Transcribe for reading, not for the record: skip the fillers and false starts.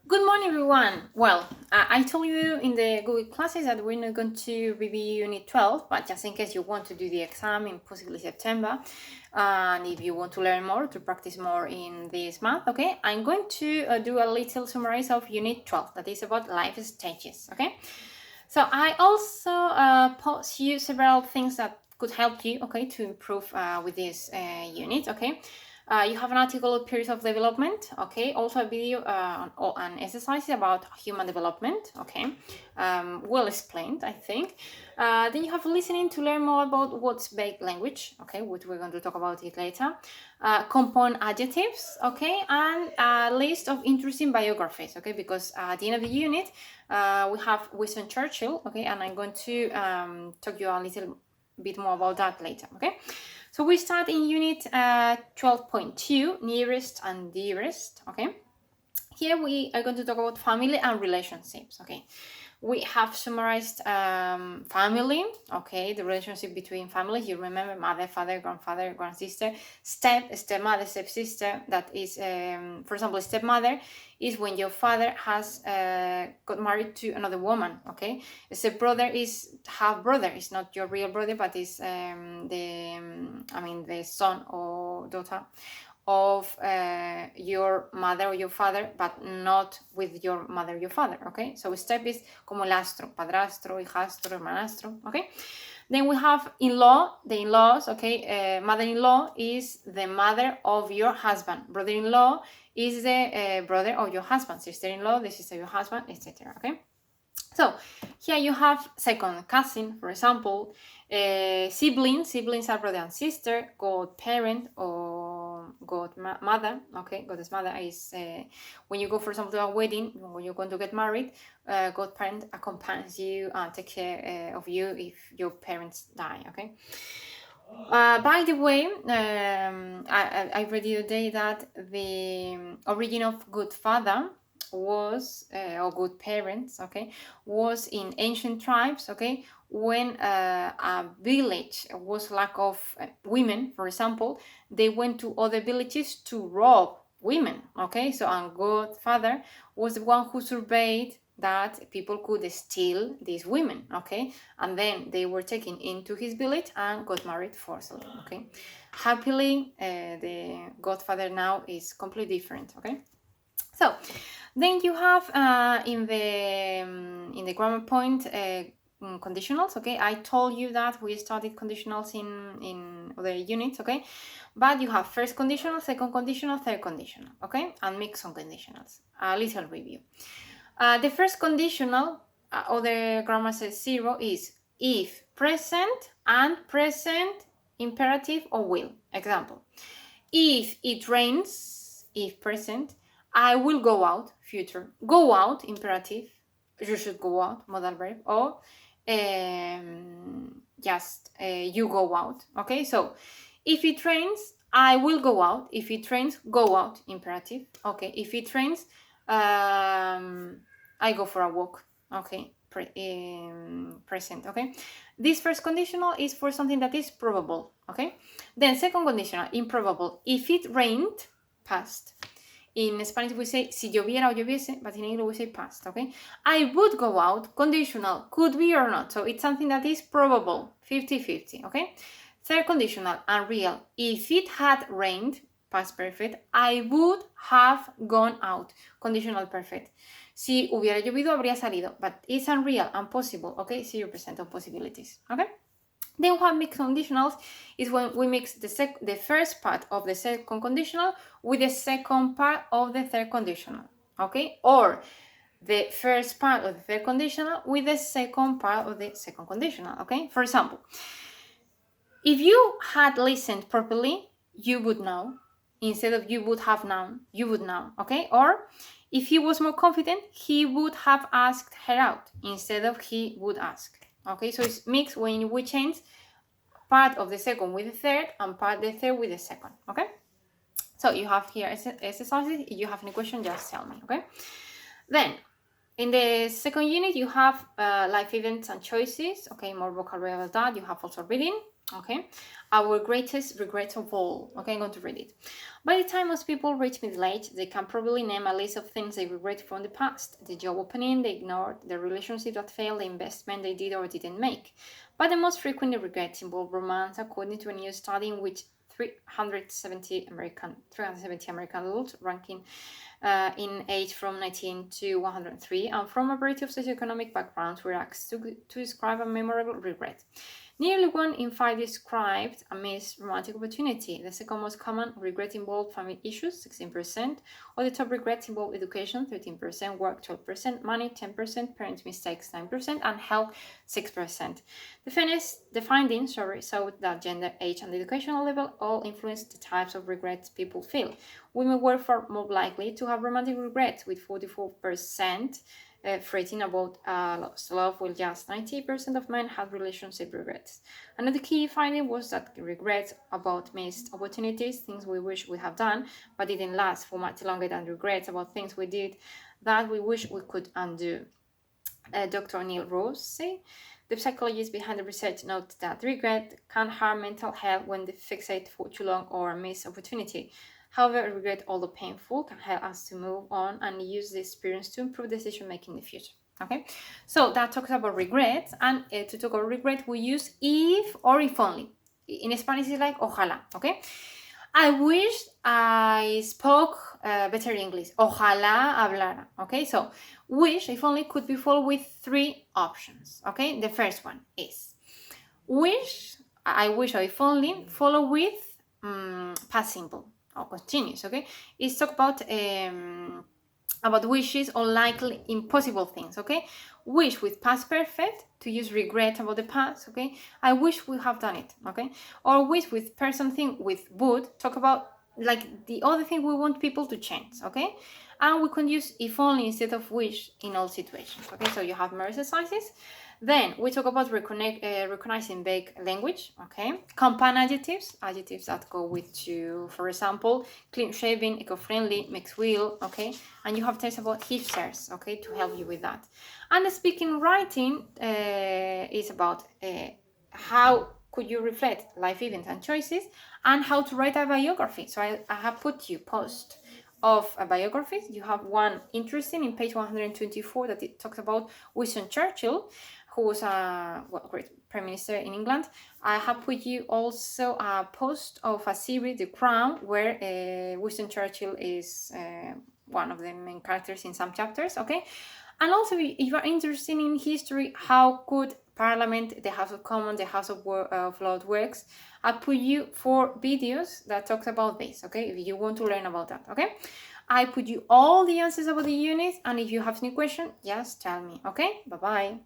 Good morning, everyone. Well, I told you in the Google classes that we're not going to review Unit 12, but just in case you want to do the exam in possibly September, and if you want to learn more, to practice more in this month, okay, I'm going to do a little summary of Unit 12, that is about life stages, okay? So I also post you several things that could help you, okay, to improve with this unit, okay? You have an article of periods of development, okay? Also a video on exercises about human development, okay? Well explained, I think. Then you have listening to learn more about what's vague language, okay? Which we're going to talk about it later. Compound adjectives, okay? And a list of interesting biographies, okay? Because at the end of the unit, we have Winston Churchill, okay? And I'm going to talk you a little bit more about that later, okay? So we start in unit 12.2, nearest and dearest, okay? Here we are going to talk about family and relationships, okay? We have summarized family, okay, the relationship between families. You remember mother, father, grandfather, grandsister, stepmother, stepsister. That is, for example, stepmother is when your father has got married to another woman, okay? Stepbrother is half brother. It's not your real brother, but it's the son or daughter of your mother or your father, but not with your mother or your father, okay? So step is como el astro, padrastro, hijastro, hermanastro, okay? Then we have in-law, the in-laws, okay? Mother-in-law is the mother of your husband. Brother-in-law is the brother of your husband. Sister-in-law, the sister of your husband, etc., okay? So here you have second cousin, for example, siblings are brother and sister, godparent or godmother, okay, god's mother is when you go, for example, to a wedding, when you're going to get married, godparent accompanies you and take care of you if your parents die, okay. By the way, I read the other day that the origin of good father was or good parents, okay, was in ancient tribes, okay, when a village was lack of women, for example, they went to other villages to rob women, okay. So and godfather was the one who surveyed that people could steal these women, okay, and then they were taken into his village and got married forcibly, okay. Happily, the godfather now is completely different, okay. So then you have in the grammar point conditionals, okay. I told you that we studied conditionals in other units, okay, but you have first conditional, second conditional, third conditional, okay, and mix some conditionals. A little review. The first conditional, other grammar says 0, is if present and present imperative or will. Example, if it rains, if present, I will go out, future. Go out, imperative, you should go out, modal verb, or just you go out, okay? So if it rains, I will go out. If it rains, go out, imperative, okay? If it rains, I go for a walk, okay? Present, okay? This first conditional is for something that is probable, okay? Then second conditional, improbable. If it rained, past. In Spanish we say si lloviera o lloviese, but in English we say past, okay? I would go out, conditional, could be or not. So it's something that is probable, 50-50, okay? Third conditional, unreal. If it had rained, past perfect, I would have gone out, conditional perfect. Si hubiera llovido, habría salido, but it's unreal, impossible, okay? 0% of possibilities, okay? Then what mix conditionals is when we mix the first part of the second conditional with the second part of the third conditional, okay? Or the first part of the third conditional with the second part of the second conditional, okay? For example, if you had listened properly, you would know. Instead of you would have known, you would know, okay? Or if he was more confident, he would have asked her out instead of he would ask, okay? So it's mixed when we change part of the second with the third and part of the third with the second, okay? So you have here exercises. If you have any question, just tell me, okay? Then in the second unit, you have life events and choices, okay? More vocabulary about that. You have also reading, Okay, our greatest regret of all. Okay, I'm going to read it. By the time most people reach middle age, they can probably name a list of things they regret from the past: the job opening they ignored, the relationship that failed, the investment they did or didn't make. But the most frequent regrets involve romance, according to a new study in which 370 American adults, ranking in age from 19 to 103, and from a variety of socioeconomic backgrounds, were asked to describe a memorable regret. Nearly 1 in 5 described a missed romantic opportunity. The second most common regret involved family issues, 16%, or the top regrets involved education, 13%, work, 12%, money, 10%, parent mistakes, 9%, and health, 6%. The findings showed that gender, age, and educational level all influence the types of regrets people feel. Women were far more likely to have romantic regrets, with 44% fretting about lost love, while just 90% of men had relationship regrets. Another key finding was that regrets about missed opportunities, things we wish we had done, but didn't last for much longer than regrets about things we did that we wish we could undo. Dr. Neil Rose, the psychologist behind the research, notes that regret can harm mental health when they fixate for too long or miss opportunity. However, regret, although painful, can help us to move on and use the experience to improve decision making in the future. Okay, so that talks about regret, and to talk about regret, we use if or if only. In Spanish, it's like ojalá. Okay, I wish I spoke better English. Ojalá hablara. Okay, so wish, if only, could be followed with 3 options. Okay, the first one is wish, I wish, or if only, follow with past simple or continuous. Okay, it's talk about wishes or likely impossible things. Okay, wish with past perfect, to use regret about the past. Okay, I wish we have done it. Okay, or wish with person thing with would, talk about like the other thing we want people to change. Okay, and we can use if only instead of wish in all situations. Okay, so you have more exercises. Then we talk about recognizing vague language. Okay, compound adjectives that go with to, for example, clean shaven, eco-friendly, mixed wheel. Okay, and you have tests about hipsters. Okay, to help you with that. And the speaking writing is about how could you reflect life events and choices, and how to write a biography. So I have put you post of biographies. You have one interesting in page 124 that it talks about Winston Churchill, who was a great prime minister in England. I have put you also a post of a series, The Crown, where Winston Churchill is one of the main characters in some chapters. Okay, and also if you are interested in history, how could Parliament, the House of Commons, the House of Lords works, I put you 4 videos that talks about this. Okay, if you want to learn about that. Okay, I put you all the answers about the units, and if you have any question, just tell me. Okay, bye bye.